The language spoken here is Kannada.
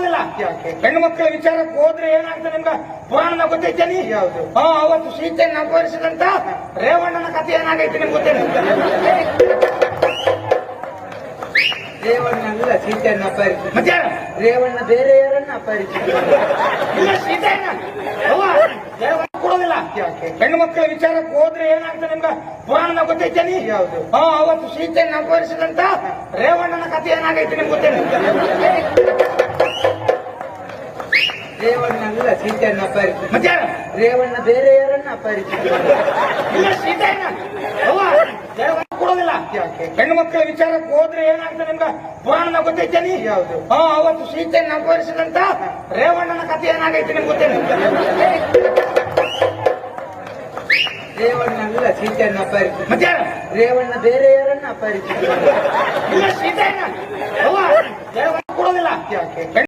ಕೊಡೋದಿಲ್ಲ. ಹೆಣ್ಣು ಮಕ್ಕಳ ವಿಚಾರಕ್ಕೆ ಹೋದ್ರೆ ಏನಾಗ್ತದೆ ನಿಮ್ಗ ಪುರಾಣದಾಗ ಗೊತ್ತೈತೇನಿ? ಯಾವುದು? ಅವತ್ತು ಸೀತೆಯನ್ನು ಅಪಹರಿಸಿದಂತ ರೇವಣ್ಣನ ಕಥೆ ಏನಾಗೈತಿ ನಿಮ್ಗೆ ಗೊತ್ತೇನು? ರೇವಣ್ಣ ಅಲ್ಲ ಸೀತೆಯನ್ನ ಅಪಹರಿಸಿ. ಮತ್ತೆ ರೇವಣ್ಣ ಬೇರೆ ಯಾರನ್ನ ಅಪಹರಿಸಿ? ಇಲ್ಲ, ಸೀತೆಯನ್ನ ರೇವಣ್ಣ ಕೊಡೋದಿಲ್ಲ. ಹೆಣ್ಣು ಮಕ್ಕಳ ವಿಚಾರಕ್ಕೆ ಹೋದ್ರೆ ಏನಾಗ್ತದೆ ನಿಮ್ಗ ಪುರಾಣದಾಗ ಗೊತ್ತೈತೇನಿ? ಯಾವುದು? ಅವತ್ತು ಸೀತೆಯನ್ನು ಅಪಹರಿಸಿದಂತ ರೇವಣ್ಣನ ಕಥೆ ಏನಾಗೈತಿ ನಿಮ್ಗೆ ಗೊತ್ತೇನು? ರೇವಣ್ಣ ಅಲ್ಲ ಸೀತೆಯನ್ನ ಅಪಹರಿಸಿ. ಮತ್ತೆ ರೇವಣ್ಣ ಬೇರೆ ಯಾರನ್ನ ಅಪಹರಿಸಿ? ಇಲ್ಲ, ಸೀತೆಯನ್ನ ರೇವಣ್ಣ ಕೊಡೋದಿಲ್ಲ. ಹೆಣ್ಣು ಮಕ್ಕಳ ವಿಚಾರಕ್ಕೆ ಹೋದ್ರೆ ಏನಾಗ್ತದೆ ನಿಮ್ಗ ಪುರಾಣದಾಗ ಗೊತ್ತೈತೇನಿ? ಯಾವುದು? ಅವತ್ತು ಸೀತೆಯನ್ನು ಅಪಹರಿಸಿದಂತ ರೇವಣ್ಣನ ಕಥೆ ಏನಾಗೈತಿ ನಿಮ್ಗೆ ಗೊತ್ತೇನು? ರೇವಣ್ಣ ಅಲ್ಲ ಸೀತೆಯನ್ನ ಅಪಹರಿಸಿ. ಮತ್ತೆ ರೇವಣ್ಣ ಬೇರೆ ಯಾರನ್ನ ಅಪಹರಿಸಿ? ಇಲ್ಲ, ಸೀತೆಯನ್ನ ರೇವಣ್ಣ ಕೊಡೋದಿಲ್ಲ.